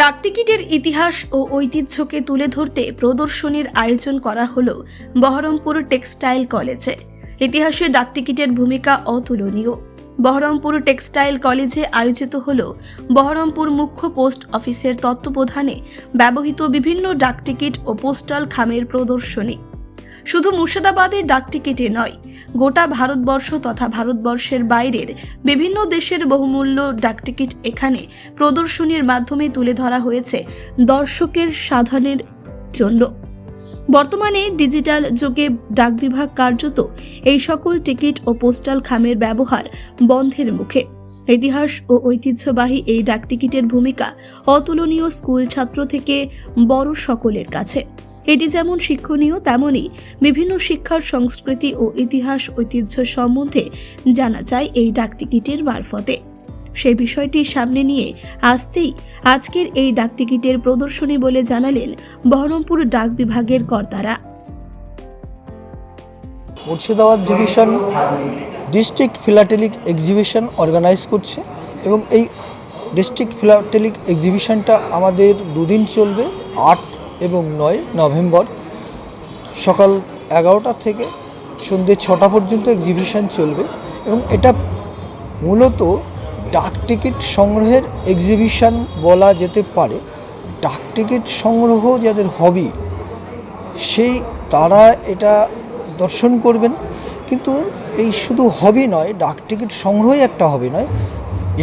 ডাকটিকিটের ইতিহাস ও ঐতিহ্যকে তুলে ধরতে প্রদর্শনীর আয়োজন করা হলো বহরমপুর টেক্সটাইল কলেজে। ইতিহাসে ডাকটিকিটের ভূমিকা অতুলনীয়। বহরমপুর টেক্সটাইল কলেজে আয়োজিত হলো বহরমপুর মুখ্য পোস্ট অফিসের তত্ত্বাবধানে ব্যবহৃত বিভিন্ন ডাকটিকিট ও পোস্টাল খামের প্রদর্শনী। শুধু মুর্শিদাবাদের ডাকটিকিটে নয়, গোটা ভারতবর্ষ তথা ভারতবর্ষের বাইরের বিভিন্ন দেশের বহুমূল্য ডাকটিকিট এখানে প্রদর্শনীর মাধ্যমে তুলে ধরা হয়েছে দর্শকের সাধনের জন্য। বর্তমানে ডিজিটাল যুগে ডাক বিভাগ কার্যত এই সকল টিকিট ও পোস্টাল খামের ব্যবহার বন্ধের মুখে। ইতিহাস ও ঐতিহ্যবাহী এই ডাকটিকিটের ভূমিকা অতুলনীয়, স্কুল ছাত্র থেকে বড় সকলের কাছে। এটি যেমন শিক্ষণীয়, তেমনি বিভিন্ন শিক্ষার, সংস্কৃতি ও ইতিহাস ঐতিহ্য সম্বন্ধে জানা যায় এই ডাকটিকিটের মারফতে। সেই বিষয়টি সামনে নিয়ে আসতেই আজকের এই ডাকটিকিটের প্রদর্শনী বলে জানালেন বহরমপুর ডাক বিভাগের কর্তারা। Murshidabad division district philatelic exhibition organise করছে এবং এই ডিস্ট্রিক্ট ফিলাটেলিক এক্সিবিশনটা আমাদের দুদিন চলবে, 8 এবং 9 নভেম্বর সকাল 11টা থেকে সন্ধ্যে 6টা পর্যন্ত এক্সিবিশন চলবে এবং এটা মূলত ডাক টিকিট সংগ্রহের এক্সিবিশন বলা যেতে পারে। ডাক টিকিট সংগ্রহ যাদের হবি তারা এটা দর্শন করবেন, কিন্তু এই শুধু হবি নয়, ডাক টিকিট সংগ্রহই একটা হবি নয়,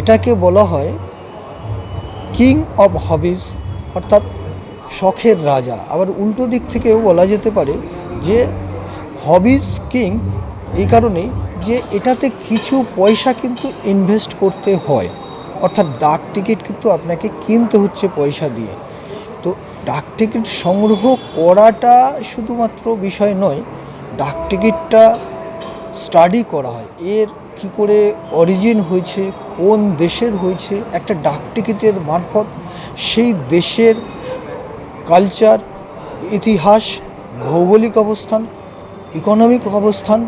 এটাকে বলা হয় কিং অফ হবিজ, অর্থাৎ শখের রাজা। আবার উল্টো দিক থেকেও বলা যেতে পারে যে হবিজ কিং এই কারণেই যে এটাতে কিছু পয়সা কিন্তু ইনভেস্ট করতে হয়, অর্থাৎ ডাক টিকিট কিন্তু আপনাকে কিনতে হচ্ছে পয়সা দিয়ে। তো ডাক টিকিট সংগ্রহ করাটা শুধুমাত্র বিষয় নয়, ডাক টিকিটটা স্টাডি করা হয়, এর কি করে অরিজিন হয়েছে, কোন দেশের হয়েছে, একটা ডাক টিকিটের মারফত সেই দেশের কালচার, ইতিহাস, ভৌগোলিক অবস্থান, ইকোনমিক অবস্থান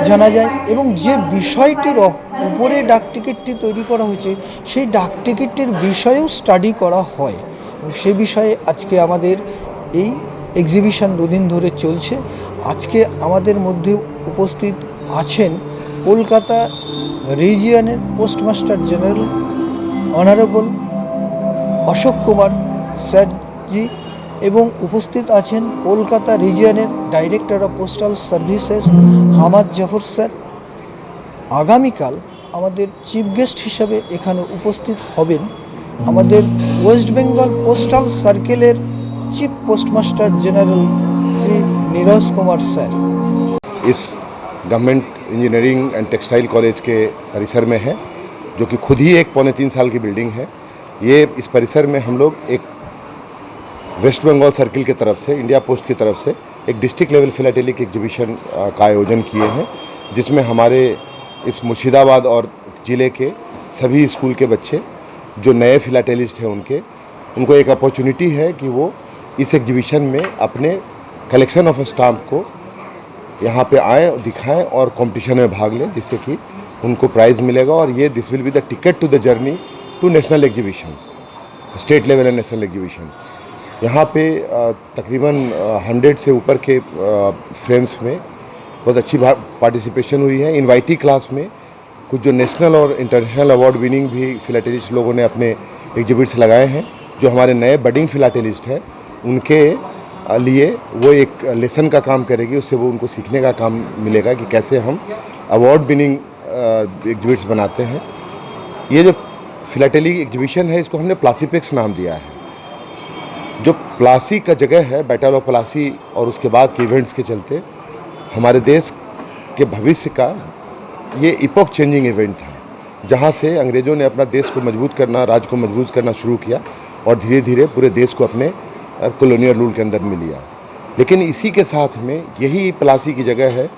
জানা যায় এবং যে বিষয়টির উপরে ডাক টিকিটটি তৈরি করা হয়েছে সেই ডাক টিকিটের বিষয়েও স্টাডি করা হয়। এবং সে বিষয়ে আজকে আমাদের এই এক্সিবিশন দুদিন ধরে চলছে। আজকে আমাদের মধ্যে উপস্থিত আছেন কলকাতা রিজিয়নের postmaster general honourable Ashok Kumar স্যারজি এবং উপস্থিত আছেন কলকাতা রিজিয়নের director of postal services Hamad Zafar sir. আগামীকাল আমাদের চিফ গেস্ট হিসাবে এখানে উপস্থিত হবেন আমাদের ওয়েস্ট বেঙ্গল পোস্টাল সার্কেলের chief postmaster general Shri Neeraj Kumar sir. इस government engineering and textile college के परिसर में है, जो कि खुद ही एक 3.25 साल की बिल्डिंग है। ये इस परिसर में हम लोग एक वेस्ट बंगाल सर्किल की तरफ से, इंडिया पोस्ट की तरफ से एक डिस्ट्रिक्ट लेवल फिलाटेलिक एग्जीबिशन का आयोजन किए हैं, जिसमें हमारे इस मुर्शिदाबाद और ज़िले के सभी स्कूल के बच्चे जो नए फिलाटेलिस्ट हैं उनको एक अपॉर्चुनिटी है कि वो इस एग्जीबिशन में अपने कलेक्शन ऑफ स्टाम्प को यहाँ पे आएँ और दिखाएं और कंपटीशन में भाग लें, जिससे कि उनको प्राइज़ मिलेगा। और ये this will be the ticket to the journey to national exhibitions, state level and national exhibition. यहाँ पे तकरीबन 100 से ऊपर के फ्रेम्स में बहुत अच्छी पार्टिसिपेशन हुई है। इनवाइटी क्लास में कुछ जो नेशनल और इंटरनेशनल अवार्ड विनिंग भी फिलाटेलिस्ट लोगों ने अपने एग्जिबिट्स लगाए हैं। जो हमारे नए बडिंग फिलाटेलिस्ट हैं उनके लिए वो एक लेसन का काम करेगी, उससे वो उनको सीखने का काम मिलेगा कि कैसे हम अवार्ड विनिंग एग्जिबिट्स बनाते हैं। ये जो फिलाटेली एग्जीबिशन है इसको हमने प्लासीपेक्स नाम दिया है। जो प्लासी का जगह है, बैटल ऑफ प्लासी और उसके बाद के इवेंट्स के चलते हमारे देश के भविष्य का ये इपॉक चेंजिंग इवेंट था, जहाँ से अंग्रेज़ों ने अपना देश को मजबूत करना, राज्य को मजबूत करना शुरू किया और धीरे धीरे पूरे देश को अपने कॉलोनियल रूल के अंदर में लिया। लेकिन इसी के साथ में यही प्लासी की जगह है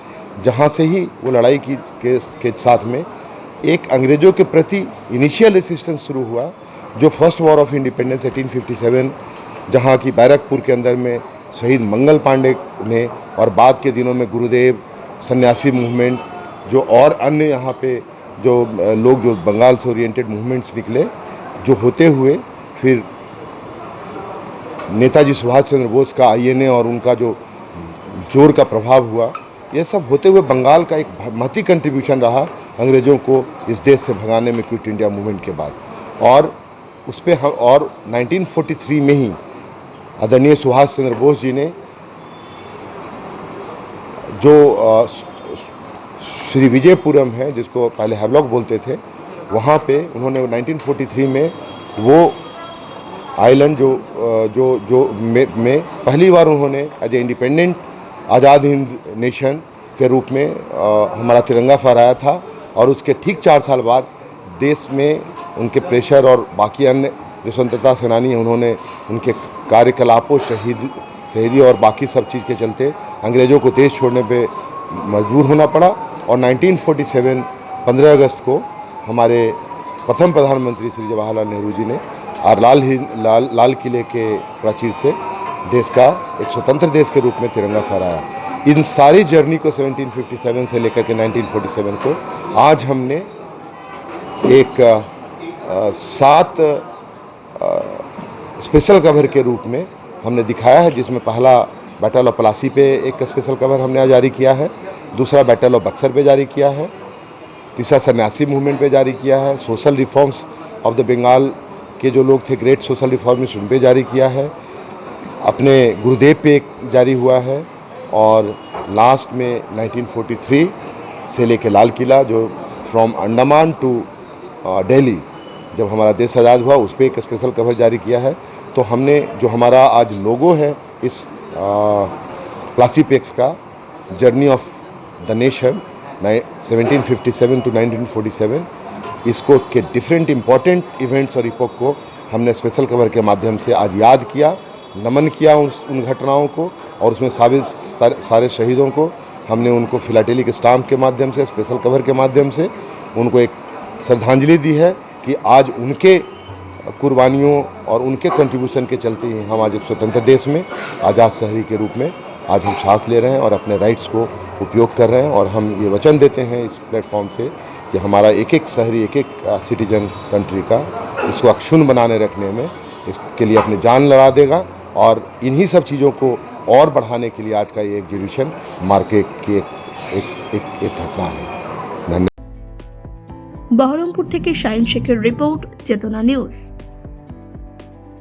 जहाँ से ही वो लड़ाई के साथ में एक अंग्रेज़ों के प्रति इनिशियल रेसिस्टेंस शुरू हुआ, जो फर्स्ट वॉर ऑफ इंडिपेंडेंस 1857, जहाँ की बैरकपुर के अंदर में शहीद मंगल पांडे ने और बाद के दिनों में गुरुदेव, सन्यासी मूवमेंट, जो और अन्य यहाँ पे जो लोग जो बंगाल से ओरिएंटेड मूवमेंट्स निकले, जो होते हुए फिर नेताजी सुभाष चंद्र बोस का आईएनए और उनका जो जोर का प्रभाव हुआ, ये सब होते हुए बंगाल का एक महती कंट्रीब्यूशन रहा अंग्रेज़ों को इस देश से भगाने में क्विट इंडिया मूवमेंट के बाद। और उस पे हम और 1943 में ही आदरणीय सुभाष चंद्र बोस जी ने जो श्री विजयपुरम है, जिसको पहले हैवलॉक बोलते थे, वहाँ पे उन्होंने 1943 में वो आइलैंड जो में पहली बार उन्होंने as a independent Azad Hind nation के रूप में हमारा तिरंगा फहराया था। और उसके ठीक 4 साल बाद देश में उनके प्रेशर और बाकी अन्य जो स्वतंत्रता सेनानी हैं, उन्होंने उनके कार्यकलापों, शहीदी और बाकी सब चीज़ के चलते अंग्रेज़ों को देश छोड़ने पे मजबूर होना पड़ा। और 1947 15 अगस्त को हमारे प्रथम प्रधानमंत्री श्री जवाहरलाल नेहरू जी ने और लाल किले के प्राचीर से देश का एक स्वतंत्र देश के रूप में तिरंगा फहराया। इन सारी जर्नी को 1757 से लेकर के 1947 को आज हमने एक 7 स्पेशल कवर के रूप में हमने दिखाया है, जिसमें पहला बैटल ऑफ प्लासी पे एक स्पेशल कवर हमने जारी किया है, दूसरा बैटल ऑफ बक्सर पे जारी किया है, तीसरा सन्यासी मूवमेंट पे जारी किया है, social reforms of the Bengal के जो लोग थे, ग्रेट सोशल रिफॉर्मिस्ट, उन पे जारी किया है, अपने गुरुदेव पे एक जारी हुआ है, और लास्ट में 1943 से लेके लाल किला, जो फ्रॉम अंडमान टू दिल्ली जब हमारा देश आज़ाद हुआ, उस पर एक स्पेशल कवर जारी किया है। तो हमने जो हमारा आज लोगो है इस प्लासीपेक्स का, journey of the nation 1757 to 1947, इसको के डिफरेंट इम्पॉर्टेंट इवेंट्स और इपोक को हमने स्पेशल कवर के माध्यम से आज याद किया, नमन किया उन घटनाओं को, और उसमें सारे शहीदों को हमने उनको फिलाटेली के स्टाम्प के माध्यम से, स्पेशल कवर के माध्यम से उनको एक श्रद्धांजलि दी है कि आज उनके कुर्बानियों और उनके कंट्रीब्यूशन के चलते ही हम आज एक स्वतंत्र देश में आज़ाद शहरी के रूप में आज हम सांस ले रहे हैं और अपने राइट्स को उपयोग कर रहे हैं। और हम ये वचन देते हैं इस प्लेटफॉर्म से कि हमारा एक एक शहरी, एक एक सिटीजन कंट्री का इसको अक्षुण्ण बनाने रखने में इसके लिए अपनी जान लड़ा देगा। और इन्हीं सब चीज़ों को और बढ़ाने के लिए आज का ये एग्जीबिशन मार्केट की एक घटना है। धन्यवाद। বহরমপুর থেকে শাহিন শেখের রিপোর্ট, চেতনা নিউজ।